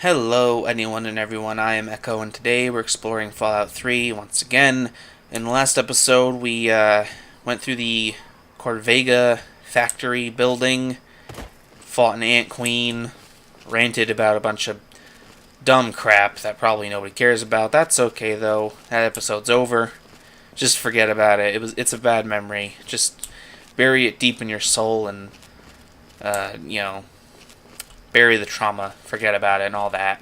Hello anyone and everyone, I am Echo and today we're exploring Fallout 3 once again. In the last episode we went through the Corvega factory building, fought an ant queen, ranted about a bunch of dumb crap that probably nobody cares about. That's okay though, that episode's over. Just forget about it, it's a bad memory. Just bury it deep in your soul and, bury the trauma, forget about it, and all that.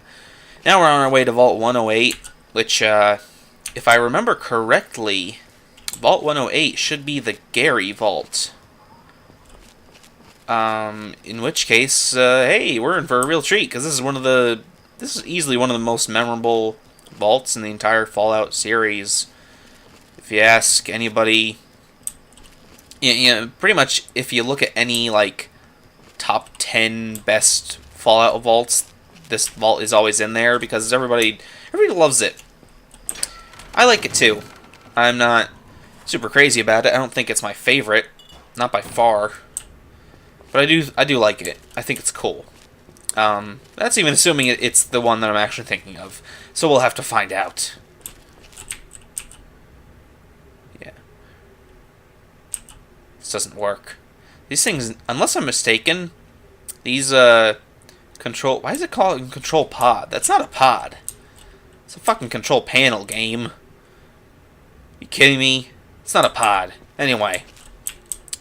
Now we're on our way to Vault 108, which, if I remember correctly, Vault 108 should be the Gary Vault. In which case, hey, we're in for a real treat, because this is easily one of the most memorable vaults in the entire Fallout series. If you ask anybody, pretty much if you look at any, top 10 best Fallout vaults, this vault is always in there because everybody loves it. I like it too. I'm not super crazy about it. I don't think it's my favorite, not by far, but I do like it. I think it's cool. That's even assuming it's the one that I'm actually thinking of. So we'll have to find out. Yeah. This doesn't work. These things, unless I'm mistaken, these, control... Why is it called a control pod? That's not a pod. It's a fucking control panel game. You kidding me? It's not a pod. Anyway.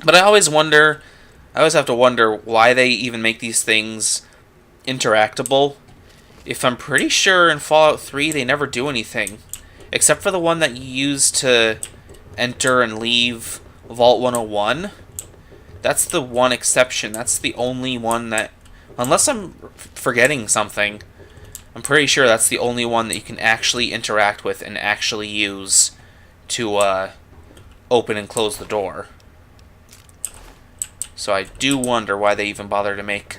But I always have to wonder why they even make these things interactable. If I'm pretty sure in Fallout 3 they never do anything. Except for the one that you use to enter and leave Vault 101. That's the one exception. That's the only one that... Unless I'm forgetting something, I'm pretty sure that's the only one that you can actually interact with and actually use to open and close the door. So I do wonder why they even bother to make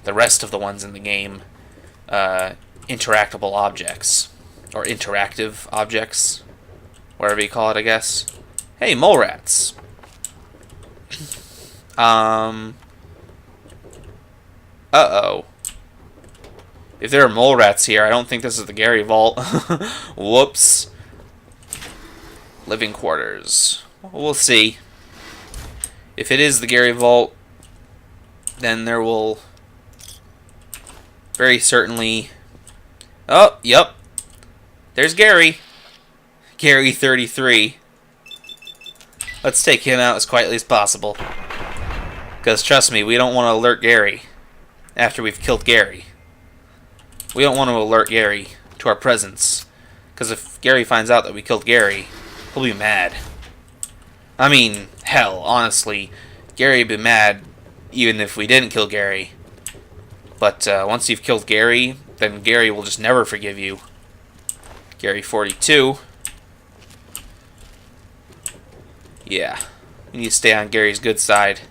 the rest of the ones in the game interactable objects. Or interactive objects. Whatever you call it, I guess. Hey, mole rats! Uh-oh. If there are mole rats here, I don't think this is the Gary Vault. Whoops. Living quarters. We'll see. If it is the Gary Vault, then there will very certainly... Oh, yep. There's Gary. Gary 33. Let's take him out as quietly as possible. Because, trust me, we don't want to alert Gary after we've killed Gary. We don't want to alert Gary to our presence. Because if Gary finds out that we killed Gary, he'll be mad. I mean, hell, honestly, Gary would be mad even if we didn't kill Gary. But once you've killed Gary, then Gary will just never forgive you. Gary 42. Yeah, you need to stay on Gary's good side.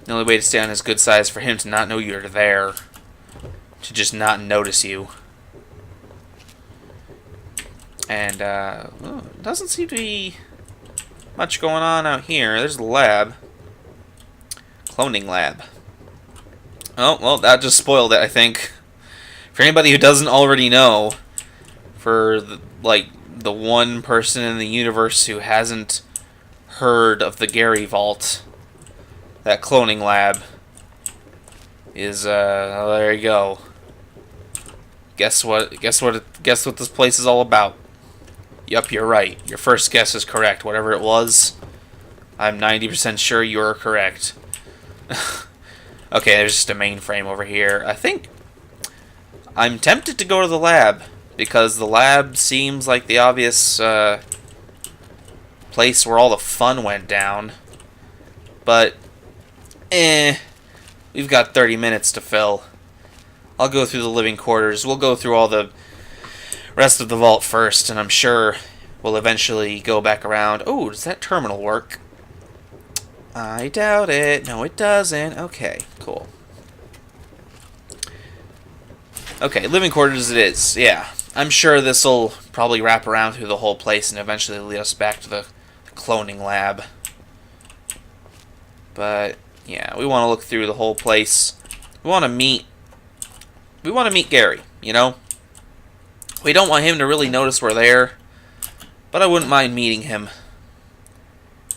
The only way to stay on his good side is for him to not know you're there. To just not notice you. And, doesn't seem to be much going on out here. There's the lab. Cloning lab. Oh, well, that just spoiled it, I think. For anybody who doesn't already know, for, the one person in the universe who hasn't heard of the Gary Vault, that cloning lab is, oh, there you go. Guess what this place is all about. Yup, you're right. Your first guess is correct. Whatever it was, I'm 90% sure you're correct. Okay, there's just a mainframe over here. I think I'm tempted to go to the lab, because the lab seems like the obvious, place where all the fun went down. But we've got 30 minutes to fill. I'll go through the living quarters. We'll go through all the rest of the vault first, and I'm sure we'll eventually go back around. Oh, does that terminal work? I doubt it. No, it doesn't. Okay, cool. Okay, living quarters it is. Yeah, I'm sure this will probably wrap around through the whole place and eventually lead us back to the cloning lab. But yeah, we want to look through the whole place. We want to meet Gary. you know? We don't want him to really notice we're there, but I wouldn't mind meeting him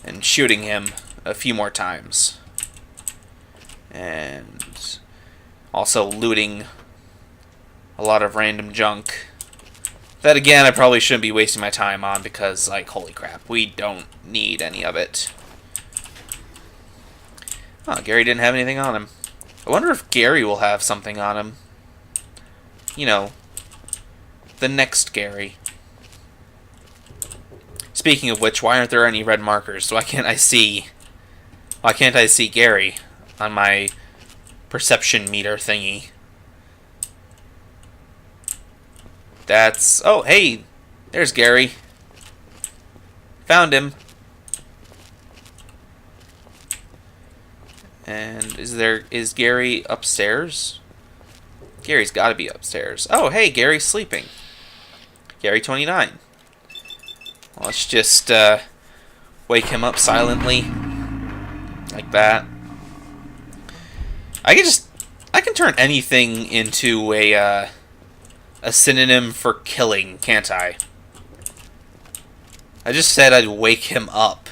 and shooting him a few more times. And also looting a lot of random junk that, again, I probably shouldn't be wasting my time on because, like, holy crap, we don't need any of it. Oh, Gary didn't have anything on him. I wonder if Gary will have something on him. You know, the next Gary. Speaking of which, why aren't there any red markers? Why can't I see Gary on my perception meter thingy? That's... Oh, hey! There's Gary. Found him. And is Gary upstairs? Gary's got to be upstairs. Oh, hey, Gary's sleeping. Gary 29. Well, let's just wake him up silently, like that. I can turn anything into a synonym for killing, can't I? I just said I'd wake him up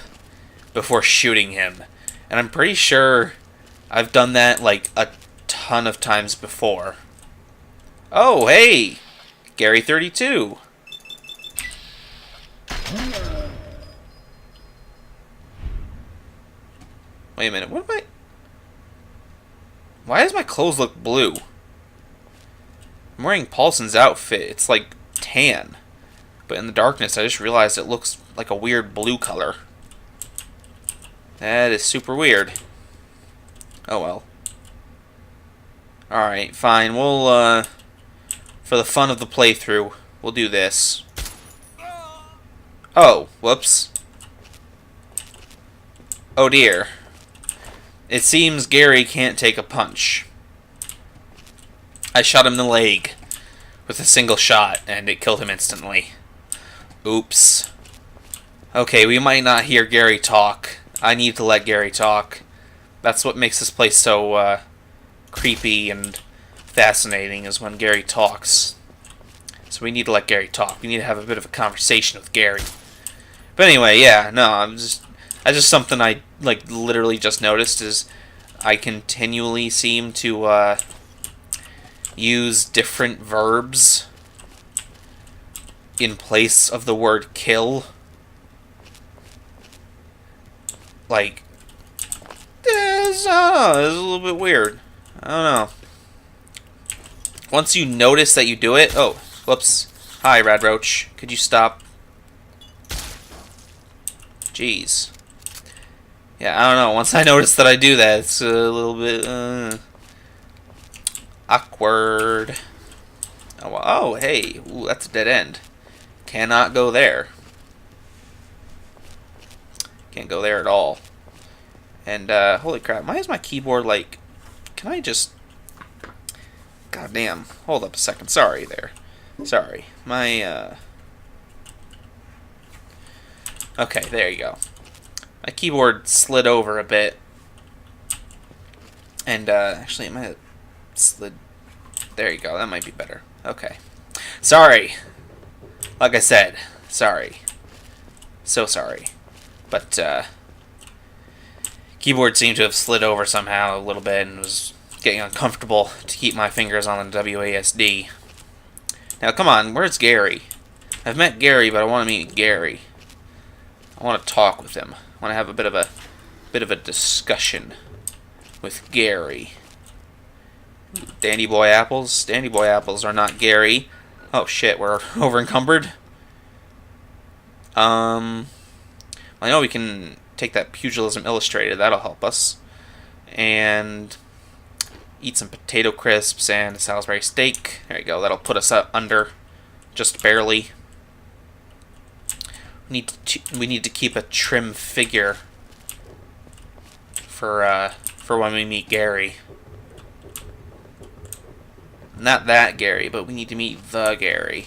before shooting him, and I'm pretty sure I've done that like a ton of times before. Oh, hey! Gary 32. Wait a minute, what am I... Why does my clothes look blue? I'm wearing Paulson's outfit. It's like tan. But in the darkness, I just realized it looks like a weird blue color. That is super weird. Oh well. Alright, fine. We'll, for the fun of the playthrough, we'll do this. Oh, whoops. Oh dear. It seems Gary can't take a punch. I shot him in the leg with a single shot, and it killed him instantly. Oops. Okay, we might not hear Gary talk. I need to let Gary talk. That's what makes this place so creepy and fascinating, is when Gary talks. So we need to let Gary talk. We need to have a bit of a conversation with Gary. But anyway, yeah, no, that's just something I, like, literally just noticed, is I continually seem to use different verbs in place of the word kill. Like, this is a little bit weird. I don't know. Once you notice that you do it... Oh, whoops. Hi, Rad Roach. Could you stop? Jeez. Yeah, I don't know. Once I notice that I do that, it's a little bit awkward. Oh, hey. Ooh, that's a dead end. Cannot go there. Can't go there at all. And, holy crap. Why is my keyboard like... Can I just... God damn. Hold up a second. Sorry there. Sorry. My, Okay, there you go. My keyboard slid over a bit. And, actually, it might have slid... There you go. That might be better. Okay. Sorry. Like I said, sorry. So sorry. But, keyboard seemed to have slid over somehow a little bit and was getting uncomfortable to keep my fingers on the WASD. Now, come on, where's Gary? I've met Gary, but I want to meet Gary. I want to talk with him. I want to have a bit of a discussion with Gary. Dandy Boy apples? Dandy Boy apples are not Gary. Oh shit, we're over encumbered. I know we can take that Pugilism Illustrated. That'll help us. And eat some potato crisps and a Salisbury steak. There you go. That'll put us up under, just barely. We need to keep a trim figure for when we meet Gary. Not that Gary, but we need to meet the Gary.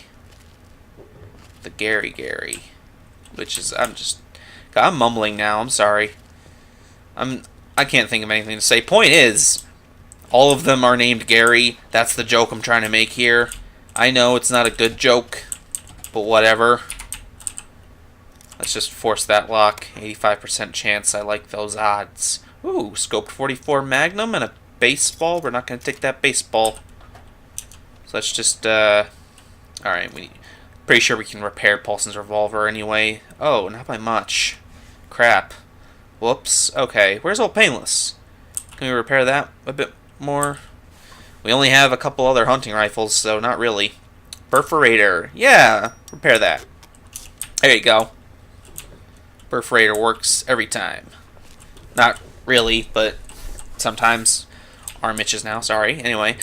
The Gary. Which is, I'm mumbling now, I'm sorry. I can't think of anything to say. Point is, all of them are named Gary. That's the joke I'm trying to make here. I know it's not a good joke, but whatever. Let's just force that lock. 85% chance. I like those odds. Ooh, scoped 44 Magnum and a baseball. We're not going to take that baseball. So let's just, alright, pretty sure we can repair Paulson's revolver anyway. Oh, not by much. Crap. Whoops. Okay, where's Old Painless? Can we repair that a bit more? We only have a couple other hunting rifles, so not really. Perforator. Yeah, repair that. There you go. Perforator works every time. Not really, but sometimes. Arm itches now, sorry. Anyway.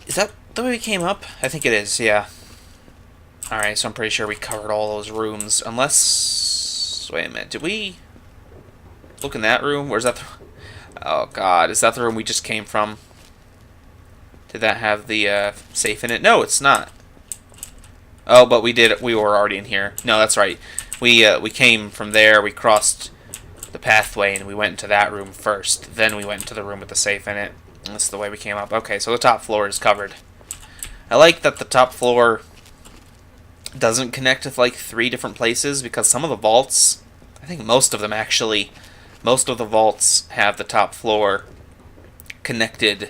Is that the way we came up? I think it is, yeah. Alright, so I'm pretty sure we covered all those rooms. Unless... Wait a minute, did we look in that room? Where's that? Oh god, is that the room we just came from? Did that have the safe in it? No, it's not. Oh, but we were already in here. No, that's right. We came from there, we crossed the pathway, and we went into that room first. Then we went into the room with the safe in it. And this is the way we came up. Okay, so the top floor is covered. I like that the top floor doesn't connect with like 3 different places, because some of the vaults, I think most of them actually, most of the vaults have the top floor connected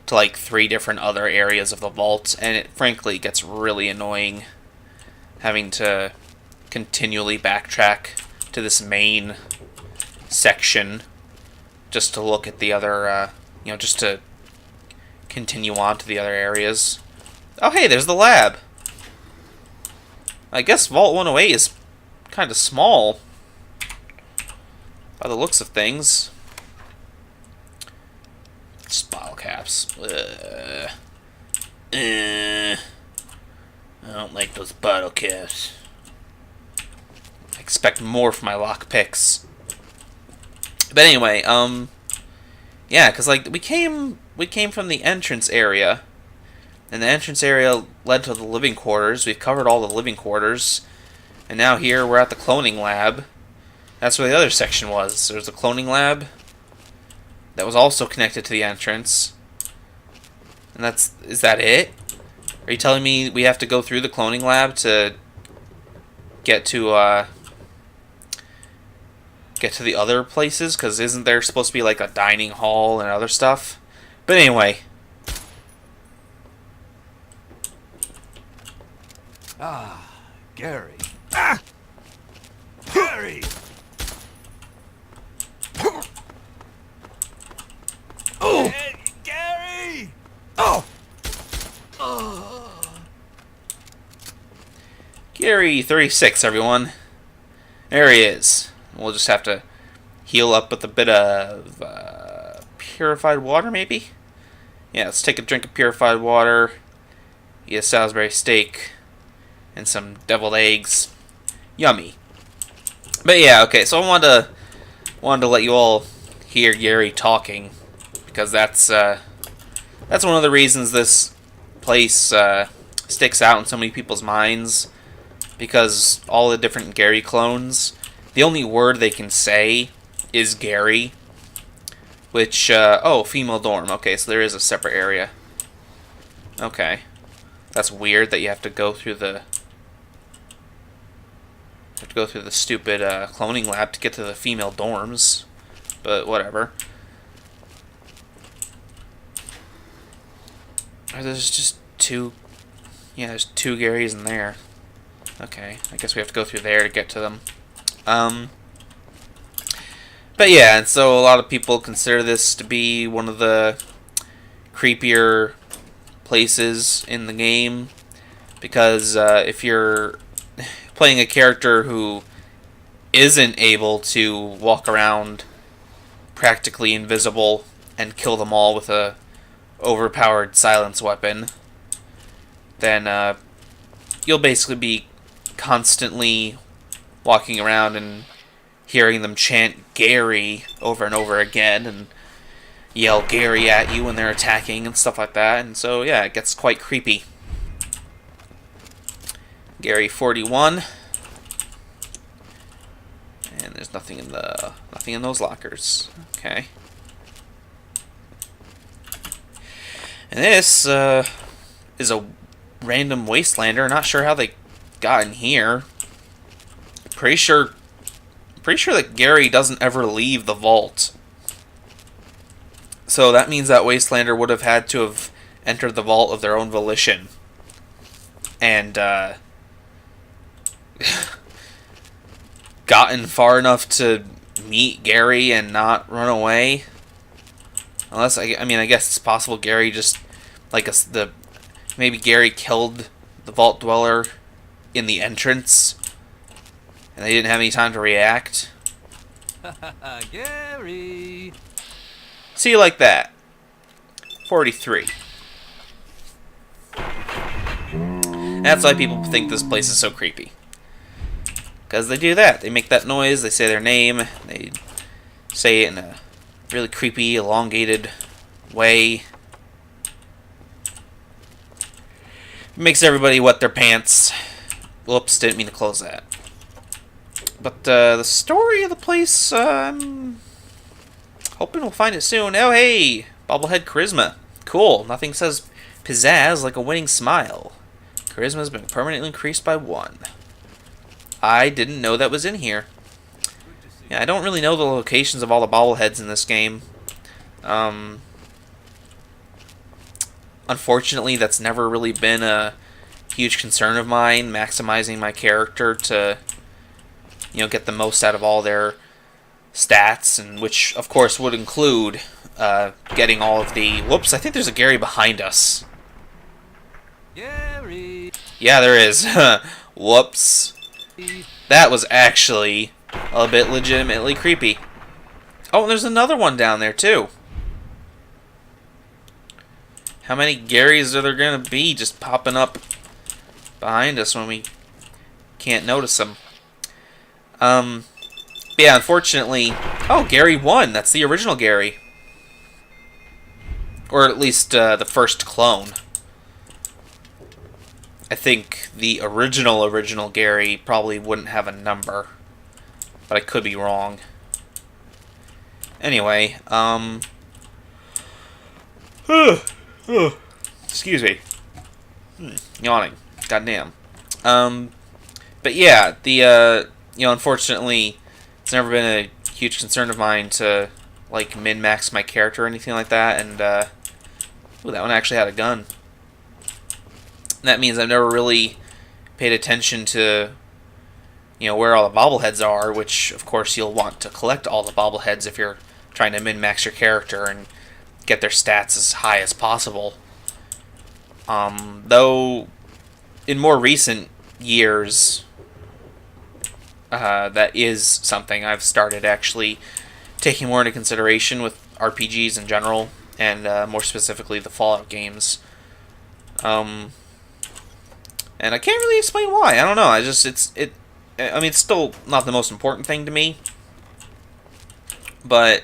to like 3 different other areas of the vault, and it frankly gets really annoying having to continually backtrack to this main section just to look at the other, just to continue on to the other areas. Oh hey, there's the lab. I guess Vault 108 is kind of small by the looks of things. Just bottle caps. I don't like those bottle caps. I expect more from my lock picks. But anyway, yeah, because like we came from the entrance area, and the entrance area led to the living quarters. We've covered all the living quarters, and now here we're at the cloning lab. That's where the other section was. There's a cloning lab that was also connected to the entrance. And is that it? Are you telling me we have to go through the cloning lab to get to the other places? Because isn't there supposed to be like a dining hall and other stuff? But anyway. Ah, Gary. Ah! Gary! Oh! Hey, Gary! Oh! Gary 36, everyone. There he is. We'll just have to heal up with a bit of purified water, maybe? Yeah, let's take a drink of purified water, eat a Salisbury steak, and some deviled eggs. Yummy. But yeah, okay, so I wanted to let you all hear Gary talking, because that's one of the reasons this place sticks out in so many people's minds, because all the different Gary clones, the only word they can say is Gary, which, oh, female dorm. Okay, so there is a separate area. Okay. That's weird that you have to go through the stupid cloning lab to get to the female dorms, but whatever. There's just 2. Yeah, there's 2 Garys in there. Okay, I guess we have to go through there to get to them. But yeah, and so a lot of people consider this to be one of the creepier places in the game, because if you're playing a character who isn't able to walk around practically invisible and kill them all with a overpowered silence weapon, then you'll basically be constantly walking around and hearing them chant Gary over and over again and yell Gary at you when they're attacking and stuff like that. And so yeah, it gets quite creepy. Gary 41. And there's nothing in those lockers. Okay. And this is a random wastelander. Not sure how they got in here. Pretty sure that Gary doesn't ever leave the vault. So that means that wastelander would have had to have entered the vault of their own volition. And, gotten far enough to meet Gary and not run away. Unless, I mean, I guess it's possible Gary just, like, maybe Gary killed the vault dweller in the entrance, and they didn't have any time to react. Gary! See you like that. 43. That's why people think this place is so creepy. Because they do that. They make that noise, they say their name, they say it in a really creepy, elongated way. It makes everybody wet their pants. Whoops, didn't mean to close that. But the story of the place, I'm hoping we'll find it soon. Oh, hey! Bobblehead charisma. Cool. Nothing says pizzazz like a winning smile. Charisma's been permanently increased by 1. I didn't know that was in here. Yeah, I don't really know the locations of all the bobbleheads in this game. Unfortunately, that's never really been a huge concern of mine, maximizing my character to, get the most out of all their stats, and which, of course, would include getting all of the... Whoops, I think there's a Gary behind us. Gary! Yeah, there is. Whoops. That was actually a bit legitimately creepy. Oh, and there's another one down there, too. How many Garys are there going to be just popping up behind us when we can't notice them? Yeah, unfortunately... Oh, Gary 1. That's the original Gary. Or at least the first clone. I think the original Gary probably wouldn't have a number. But I could be wrong. Anyway, excuse me. Yawning. Goddamn. But yeah, the, unfortunately, it's never been a huge concern of mine to, like, min-max my character or anything like that, and, ooh, that one actually had a gun. That means I've never really paid attention to, where all the bobbleheads are, which, of course, you'll want to collect all the bobbleheads if you're trying to min-max your character and get their stats as high as possible. Though, in more recent years, that is something I've started actually taking more into consideration with RPGs in general, and more specifically the Fallout games. And I can't really explain why. I don't know. I mean, it's still not the most important thing to me. But,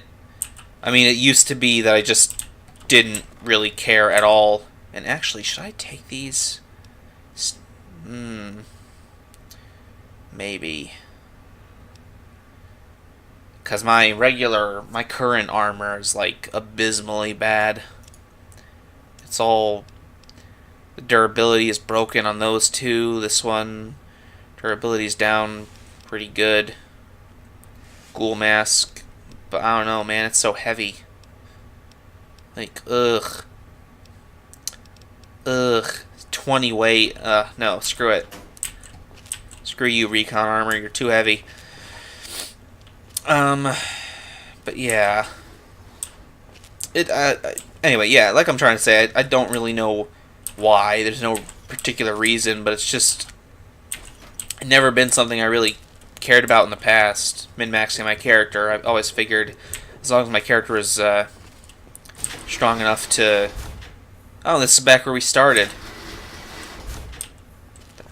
I mean, it used to be that I just didn't really care at all. And actually, should I take these? Maybe. Because my current armor is, like, abysmally bad. It's all... The durability is broken on those two. This one, durability's down pretty good. Ghoul mask. But I don't know, man, it's so heavy. Like, ugh. 20 weight. No, screw it. Screw you, recon armor, you're too heavy. But yeah. Anyway, yeah, like I'm trying to say, I don't really know why. There's no particular reason, but it's just never been something I really cared about in the past, min-maxing my character. I've always figured as long as my character is strong enough to... Oh, this is back where we started.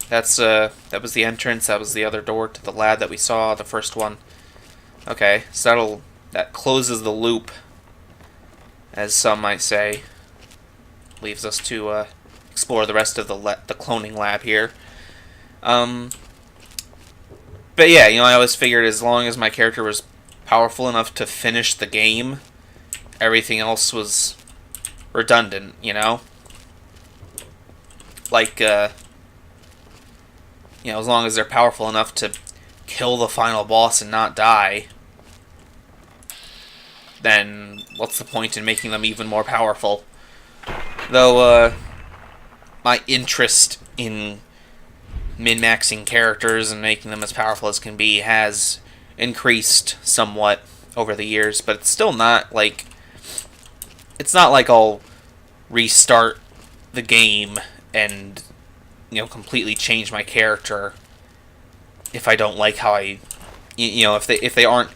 That was the entrance. That was the other door to the lab that we saw, the first one. Okay, so that closes the loop, as some might say. Leaves us to explore the rest of the cloning lab here. But yeah, I always figured as long as my character was powerful enough to finish the game, everything else was redundant, Like, you know, as long as they're powerful enough to kill the final boss and not die, then what's the point in making them even more powerful? Though, my interest in min-maxing characters and making them as powerful as can be has increased somewhat over the years, but it's still not like... It's not like I'll restart the game and, you know, completely change my character if I don't like how I... You know, if they aren't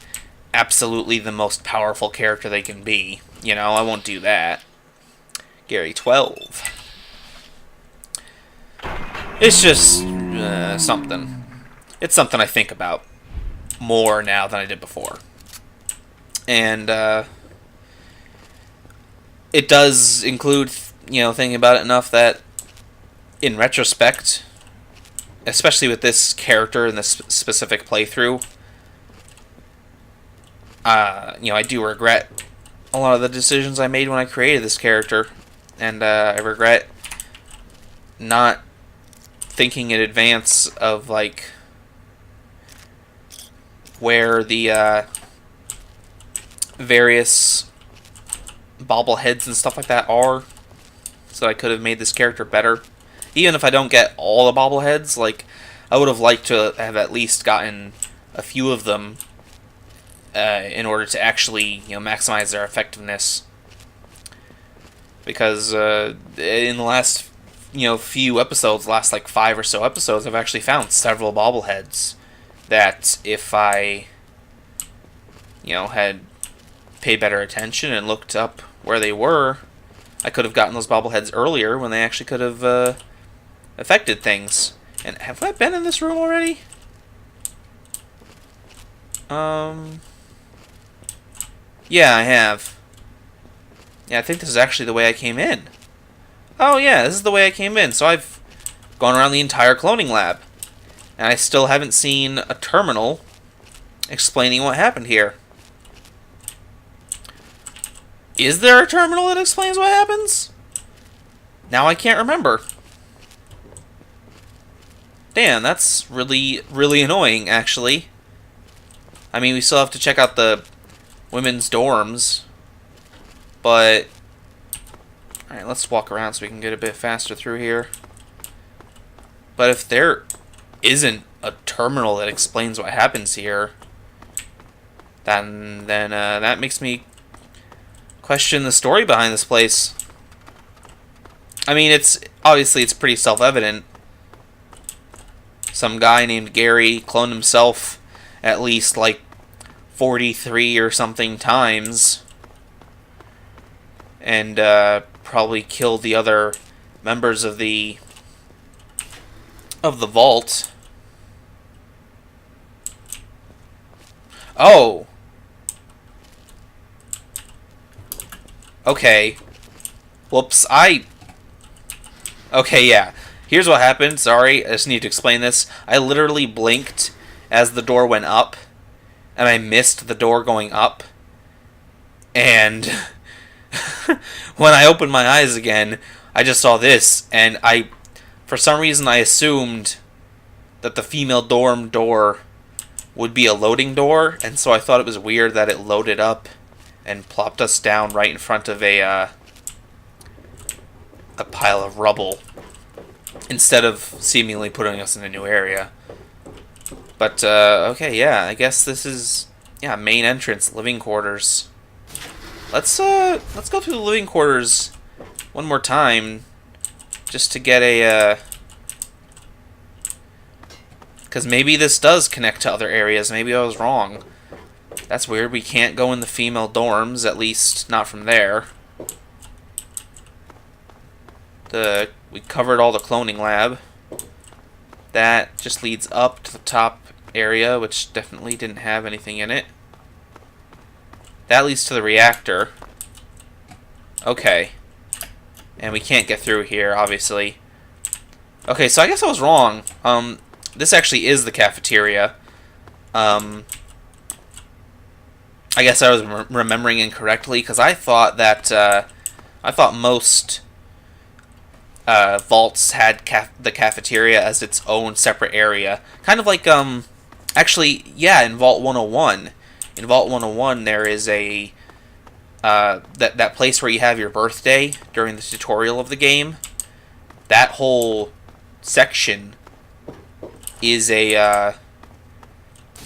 absolutely the most powerful character they can be. You know, I won't do that. Gary 12. It's just something. It's something I think about more now than I did before. And it does include, you know, thinking about it enough that in retrospect, especially with this character in this specific playthrough, you know, I do regret a lot of the decisions I made when I created this character, and I regret not thinking in advance of, like, where the various bobbleheads and stuff like that are, so I could have made this character better. Even if I don't get all the bobbleheads, like, I would have liked to have at least gotten a few of them in order to actually, you know, maximize their effectiveness. Because in the last, you know, few episodes, last like 5 or so episodes, I've actually found several bobbleheads that if I, you know, had paid better attention and looked up where they were, I could have gotten those bobbleheads earlier when they actually could have affected things. And have I been in this room already? Yeah, I have. Yeah, I think this is actually the way I came in. Oh yeah, this is the way I came in. So I've gone around the entire cloning lab. And I still haven't seen a terminal explaining what happened here. Is there a terminal that explains what happens? Now I can't remember. Damn, that's really, really annoying, actually. I mean, we still have to check out the women's dorms. But... Alright, let's walk around so we can get a bit faster through here. But if there isn't a terminal that explains what happens here, then that makes me question the story behind this place. I mean, obviously it's pretty self-evident. Some guy named Gary cloned himself at least like 43 or something times, and probably killed the other members of the vault. Oh. Okay. Whoops, Okay, yeah. Here's what happened. Sorry, I just need to explain this. I literally blinked as the door went up, and I missed the door going up. And when I opened my eyes again, I just saw this, and for some reason, I assumed that the female dorm door would be a loading door, and so I thought it was weird that it loaded up and plopped us down right in front of a pile of rubble, instead of seemingly putting us in a new area. But, okay, yeah, I guess this is, yeah, main entrance, living quarters. Let's go through the living quarters one more time, just to get a, because maybe this does connect to other areas. Maybe I was wrong. That's weird. We can't go in the female dorms, at least not from there. We covered all the cloning lab. That just leads up to the top area, which definitely didn't have anything in it. That leads to the reactor. Okay. And we can't get through here, obviously. Okay, so I guess I was wrong. This actually is the cafeteria. I guess I was remembering incorrectly, because I thought that, I thought most vaults had the cafeteria as its own separate area. Kind of like, actually, yeah, in Vault 101. In Vault 101, there is a, that place where you have your birthday during the tutorial of the game. That whole section is a,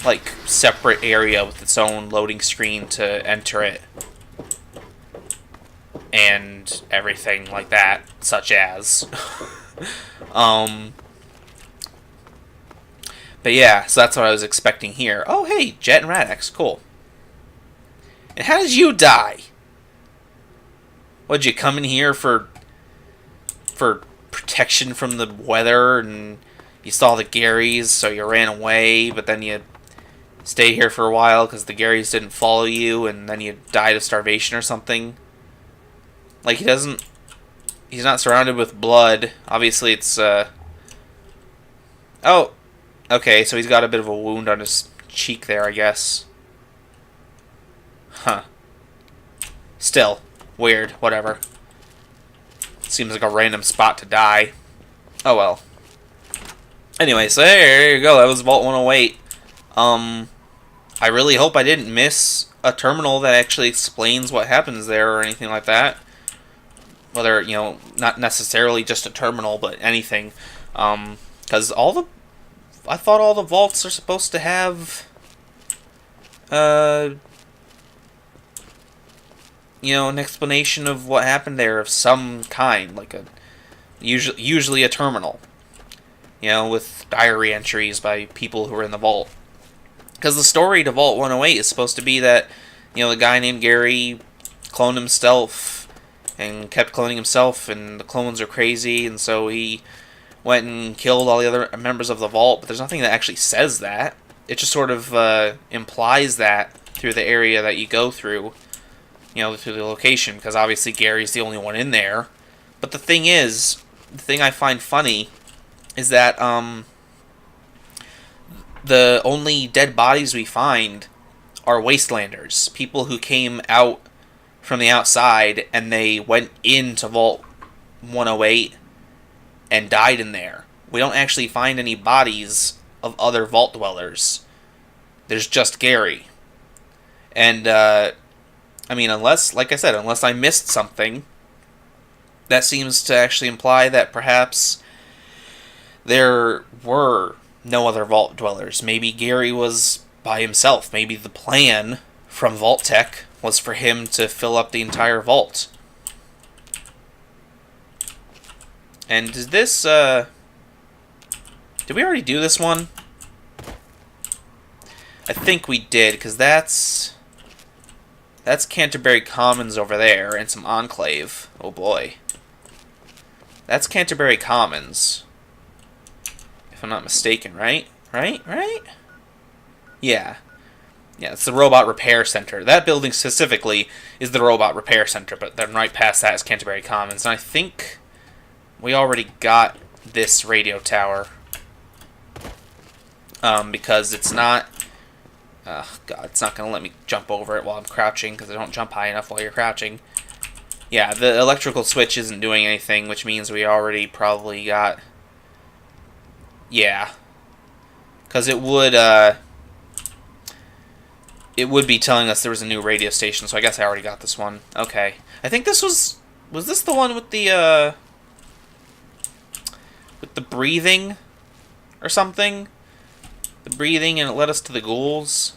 like, separate area with its own loading screen to enter it. And everything like that, such as. But yeah, so that's what I was expecting here. Oh, hey, Jet and Radix, cool. And how did you die? What'd you come in here for protection from the weather, and you saw the Garys, so you ran away, but then you stayed here for a while because the Garys didn't follow you, and then you died of starvation or something? Like, he's not surrounded with blood. Obviously, it's, oh, okay, so he's got a bit of a wound on his cheek there, I guess. Huh. Still, weird, whatever. Seems like a random spot to die. Oh, well. Anyway, so there you go, that was Vault 108. I really hope I didn't miss a terminal that actually explains what happens there or anything like that. Whether, you know, not necessarily just a terminal, but anything. Because I thought all the vaults are supposed to have, you know, an explanation of what happened there of some kind, like usually a terminal, you know, with diary entries by people who were in the vault. Because the story to Vault 108 is supposed to be that, you know, the guy named Gary cloned himself and kept cloning himself, and the clones are crazy, and so he went and killed all the other members of the vault, but there's nothing that actually says that. It just sort of implies that through the area that you go through, you know, through the location, because obviously Gary's the only one in there. But the thing is, the thing I find funny is that the only dead bodies we find are Wastelanders, people who came out from the outside, and they went into Vault 108 and died in there. We don't actually find any bodies of other Vault dwellers. There's just Gary. And, I mean, unless, like I said, unless I missed something, that seems to actually imply that perhaps there were no other Vault dwellers. Maybe Gary was by himself. Maybe the plan from Vault Tech was for him to fill up the entire vault. And did this, did we already do this one? I think we did, because that's Canterbury Commons over there, and some Enclave. Oh boy. That's Canterbury Commons. If I'm not mistaken, right? Right? Yeah. Yeah, it's the Robot Repair Center. That building specifically is the Robot Repair Center, but then right past that is Canterbury Commons. And I think we already got this radio tower. Because it's not... God, it's not going to let me jump over it while I'm crouching, because I don't jump high enough while you're crouching. Yeah, the electrical switch isn't doing anything, which means we already probably got... Yeah. Because it would be telling us there was a new radio station, so I guess I already got this one. Okay. I think this was this the one with the breathing or something? The breathing, and it led us to the ghouls?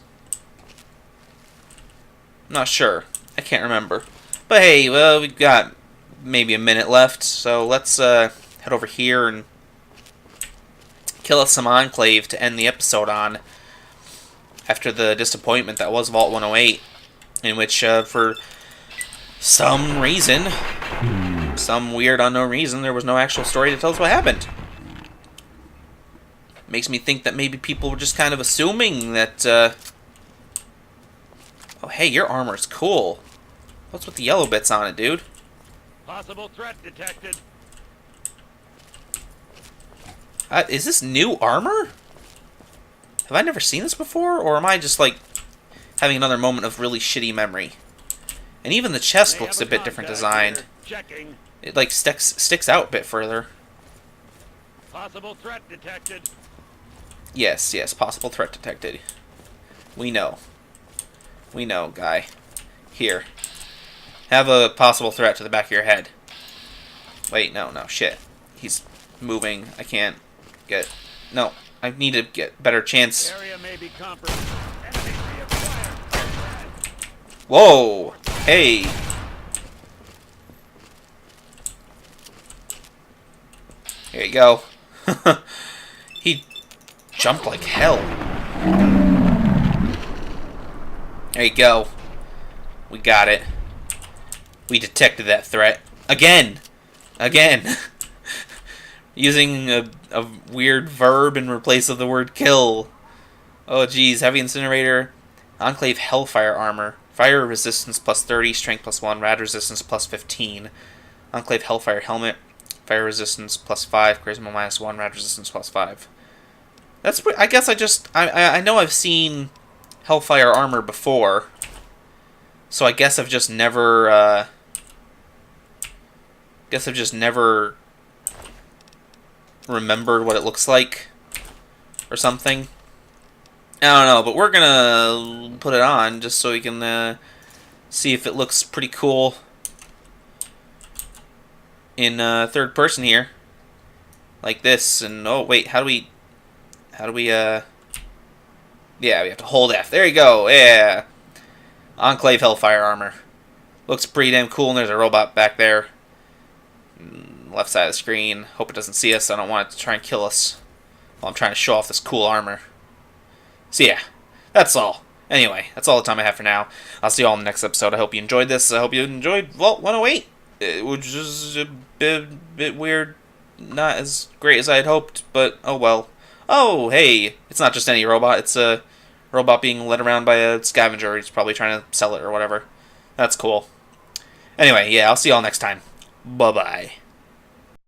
I'm not sure. I can't remember. But hey, well, we've got maybe a minute left, so let's head over here and kill us some Enclave to end the episode on. After the disappointment that was Vault 108, in which, for some reason, some weird unknown reason, there was no actual story to tell us what happened. Makes me think that maybe people were just kind of assuming that, oh, hey, your armor's cool. What's with the yellow bits on it, dude? Possible threat detected. Is this new armor? Have I never seen this before, or am I just, like, having another moment of really shitty memory? And even the chest looks a bit different designed. Checking. It like sticks out a bit further. Possible threat detected. Yes, yes, possible threat detected. We know. We know, guy. Here. Have a possible threat to the back of your head. Wait, no, shit. He's moving. I can't get... No, I need to get better chance. Area may be compromised. Enemy free of fire. Whoa! Hey! Here you go. He jumped like hell. There you go. We got it. We detected that threat. Again! Again! Using a weird verb in place of the word kill. Oh geez, heavy incinerator. Enclave Hellfire armor. Fire resistance plus 30, strength plus 1, rad resistance plus 15. Enclave Hellfire helmet. Fire resistance plus 5, charisma minus 1, rad resistance plus 5. That's I guess I know I've seen Hellfire armor before. So I guess I've just never remembered what it looks like or something. I don't know, but we're gonna put it on just so we can see if it looks pretty cool in third person here, like this. And oh wait, how do we yeah, we have to hold F. There you go. Yeah, Enclave Hellfire armor looks pretty damn cool. And there's a robot back there, left side of the screen. Hope it doesn't see us. I don't want it to try and kill us while I'm trying to show off this cool armor. So yeah, that's all. Anyway, that's all the time I have for now. I'll see you all in the next episode. I hope you enjoyed this. I hope you enjoyed Vault 108, which is a bit weird. Not as great as I had hoped, but oh well. Oh, hey, it's not just any robot. It's a robot being led around by a scavenger. He's probably trying to sell it or whatever. That's cool. Anyway, yeah, I'll see you all next time. Bye-bye.